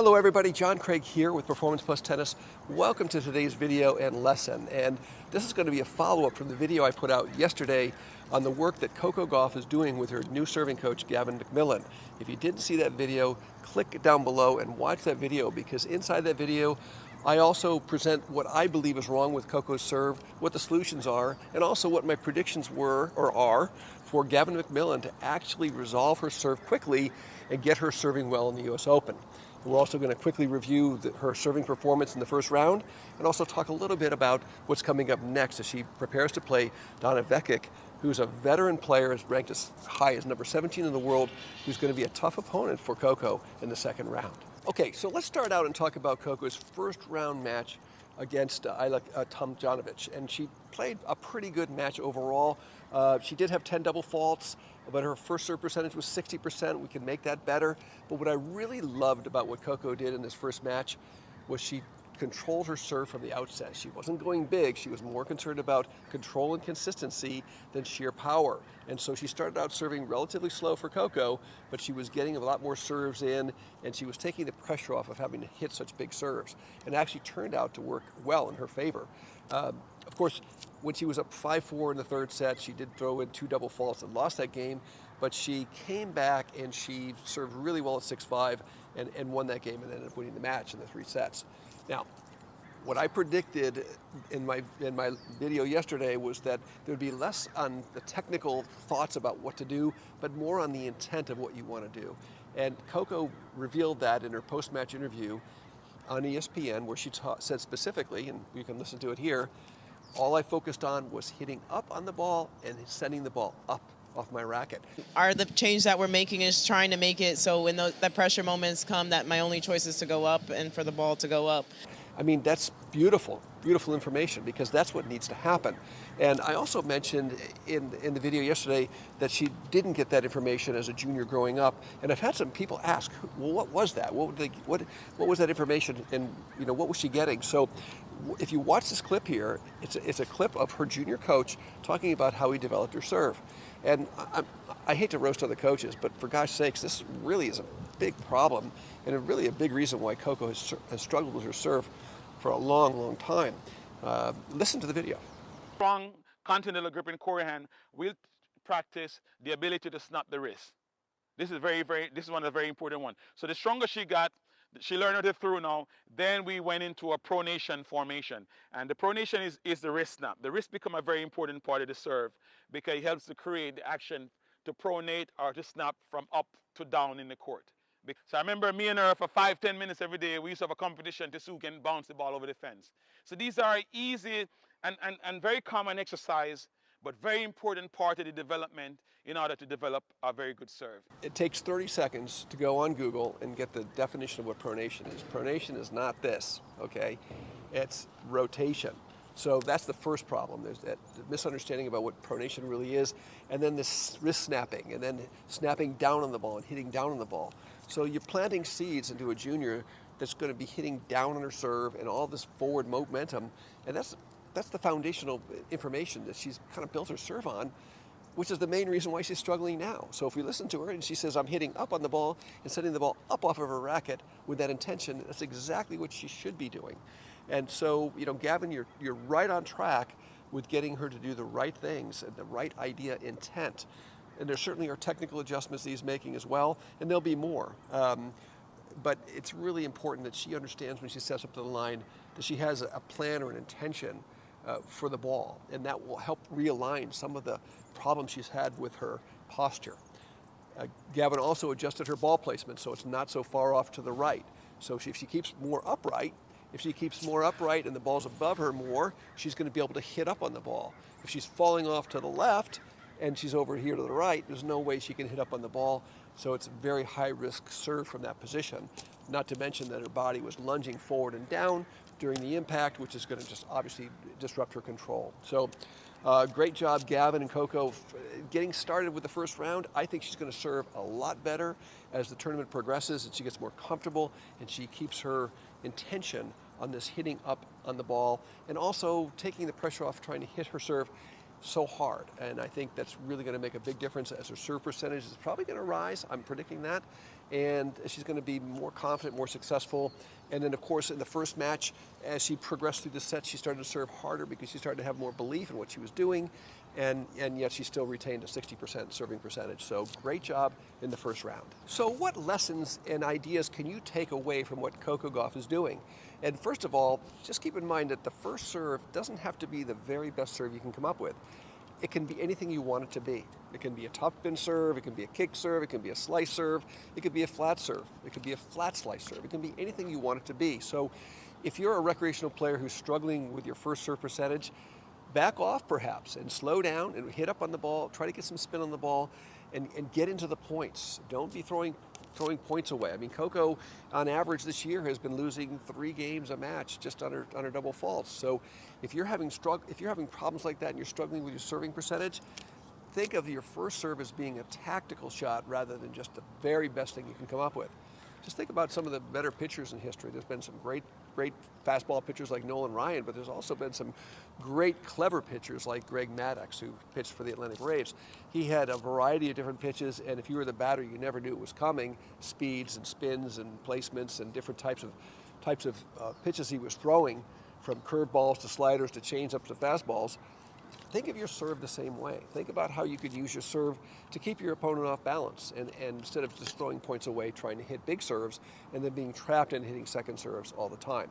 Hello everybody, John Craig here with Performance Plus Tennis. Welcome to today's video and lesson. And this is going to be a follow-up from the video I put out yesterday on the work that Coco Gauff is doing with her new serving coach, Gavin McMillan. If you didn't see that video, click down below and watch that video, because inside that video, I also present what I believe is wrong with Coco's serve, what the solutions are, and also what my predictions were or are for Gavin McMillan to actually resolve her serve quickly and get her serving well in the US Open. We're also going to quickly review her serving performance in the first round and also talk a little bit about what's coming up next as she prepares to play Donna Vekic, who's a veteran player, is ranked as high as number 17 in the world, who's going to be a tough opponent for Coco in the second round. Okay, so let's start out and talk about Coco's first round match against Ajla Tomljanovic, and she played a pretty good match overall. She did have 10 double faults, but her first serve percentage was 60%. We can make that better. But what I really loved about what Coco did in this first match was she controlled her serve from the outset. She wasn't going big. She was more concerned about control and consistency than sheer power. And so she started out serving relatively slow for Coco, but she was getting a lot more serves in, and she was taking the pressure off of having to hit such big serves. And it actually turned out to work well in her favor. Of course, when she was up 5-4 in the third set, she did throw in 2 double faults and lost that game, but she came back and she served really well at 6-5 and won that game and ended up winning the match in the 3 sets. Now, what I predicted in my video yesterday was that there would be less on the technical thoughts about what to do, but more on the intent of what you want to do. And Coco revealed that in her post-match interview on ESPN, where she said specifically, and you can listen to it here, all I focused on was hitting up on the ball and sending the ball up off my racket. The change that we're making is trying to make it so when the pressure moments come, that my only choice is to go up and for the ball to go up. I mean, that's beautiful, beautiful information, because that's what needs to happen. And I also mentioned in the video yesterday that she didn't get that information as a junior growing up. And I've had some people ask, well, what was that? What was that information, and what was she getting? So if you watch this clip here, it's a clip of her junior coach talking about how he developed her serve. And I hate to roast other coaches, but for gosh sakes, this really is a big problem and really a big reason why Coco has struggled with her serve for a long, long time. Listen to the video. Strong continental grip in forehand will practice the ability to snap the wrist. This is this is one of the very important ones. So the stronger she got, she learned how to throw now. Then we went into a pronation formation. And the pronation is the wrist snap. The wrist become a very important part of the serve because it helps to create the action to pronate or to snap from up to down in the court. So I remember me and her for 5-10 minutes every day, we used to have a competition to see who can bounce the ball over the fence. So these are easy and very common exercise, but very important part of the development in order to develop a very good serve. It takes 30 seconds to go on Google and get the definition of what pronation is. Pronation is not this, okay? It's rotation. So that's the first problem. There's that misunderstanding about what pronation really is, and then this wrist snapping, and then snapping down on the ball and hitting down on the ball. So you're planting seeds into a junior that's going to be hitting down on her serve and all this forward momentum, and that's the foundational information that she's kind of built her serve on, which is the main reason why she's struggling now. So if we listen to her and she says, I'm hitting up on the ball and sending the ball up off of her racket with that intention, that's exactly what she should be doing. And so, Gavin, you're right on track with getting her to do the right things and the right idea, intent. And there certainly are technical adjustments that he's making as well, and there'll be more. But it's really important that she understands when she steps up to the line that she has a plan or an intention for the ball, and that will help realign some of the problems she's had with her posture. Gavin also adjusted her ball placement so it's not so far off to the right. So if she keeps more upright, and the ball's above her more, she's going to be able to hit up on the ball. If she's falling off to the left and she's over here to the right, there's no way she can hit up on the ball. So it's a very high-risk serve from that position, not to mention that her body was lunging forward and down during the impact, which is going to just obviously disrupt her control. So great job, Gavin and Coco, getting started with the first round. I think she's going to serve a lot better as the tournament progresses and she gets more comfortable and she keeps her intention on this hitting up on the ball and also taking the pressure off trying to hit her serve so hard. And I think that's really going to make a big difference as her serve percentage is probably going to rise. I'm predicting that. and she's going to be more confident, more successful. And then, of course, in the first match, as she progressed through the set, she started to serve harder because she started to have more belief in what she was doing, and yet she still retained a 60% serving percentage. So great job in the first round. So what lessons and ideas can you take away from what Coco Gauff is doing? And first of all, just keep in mind that the first serve doesn't have to be the very best serve you can come up with. It can be anything you want it to be. It can be a topspin serve, it can be a kick serve, it can be a slice serve, it could be a flat serve, it could be a flat slice serve, it can be anything you want it to be. So if you're a recreational player who's struggling with your first serve percentage, back off perhaps and slow down and hit up on the ball, try to get some spin on the ball and get into the points. Don't be throwing points away. I mean, Coco, on average this year, has been losing 3 games a match just on her double faults. So if you're having problems like that and you're struggling with your serving percentage, think of your first serve as being a tactical shot rather than just the very best thing you can come up with. Just think about some of the better pitchers in history. There's been some great fastball pitchers like Nolan Ryan, but there's also been some great clever pitchers like Greg Maddux, who pitched for the Atlantic Braves. He had a variety of different pitches, and if you were the batter, you never knew it was coming. Speeds and spins and placements and different types of pitches he was throwing, from curveballs to sliders to changeups to fastballs. Think of your serve the same way. Think about how you could use your serve to keep your opponent off balance, and instead of just throwing points away, trying to hit big serves, and then being trapped in hitting second serves all the time.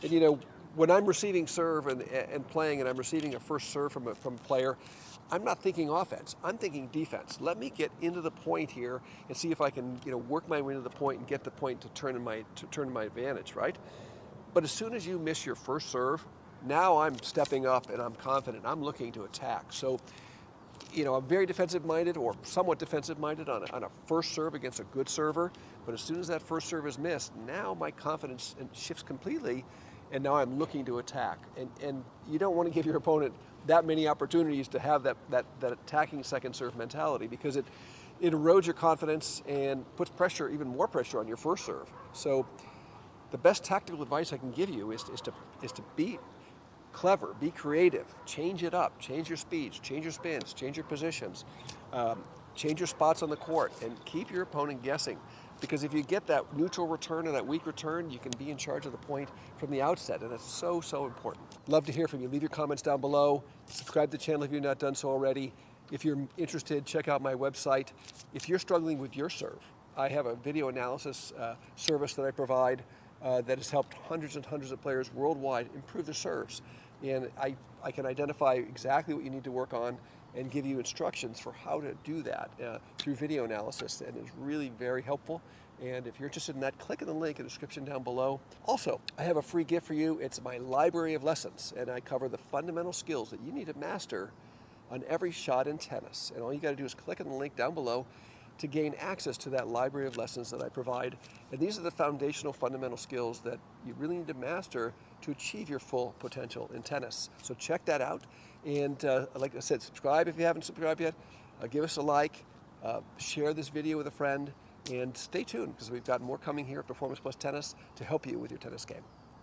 And you know, when I'm receiving serve and playing, and I'm receiving a first serve from a player, I'm not thinking offense. I'm thinking defense. Let me get into the point here and see if I can, work my way to the point and get the point to turn in my advantage, right? But as soon as you miss your first serve, now I'm stepping up and I'm confident. I'm looking to attack. So, I'm very defensive-minded or somewhat defensive-minded on a first serve against a good server. But as soon as that first serve is missed, now my confidence shifts completely, and now I'm looking to attack. And you don't want to give your opponent that many opportunities to have that attacking second serve mentality, because it erodes your confidence and puts pressure, even more pressure, on your first serve. So the best tactical advice I can give you is to be clever, be creative, change it up, change your speeds, change your spins, change your positions, change your spots on the court, and keep your opponent guessing. Because if you get that neutral return or that weak return, you can be in charge of the point from the outset, and that's so, so important. Love to hear from you. Leave your comments down below. Subscribe to the channel if you've not done so already. If you're interested, check out my website. If you're struggling with your serve, I have a video analysis service that I provide that has helped hundreds and hundreds of players worldwide improve their serves. And I can identify exactly what you need to work on and give you instructions for how to do that through video analysis, and it's really very helpful. And if you're interested in that, click on the link in the description down below. Also, I have a free gift for you. It's my library of lessons, and I cover the fundamental skills that you need to master on every shot in tennis. And all you got to do is click on the link down below to gain access to that library of lessons that I provide. And these are the foundational fundamental skills that you really need to master to achieve your full potential in tennis. So check that out. And like I said, subscribe if you haven't subscribed yet. Give us a like, share this video with a friend, and stay tuned, because we've got more coming here at Performance Plus Tennis to help you with your tennis game.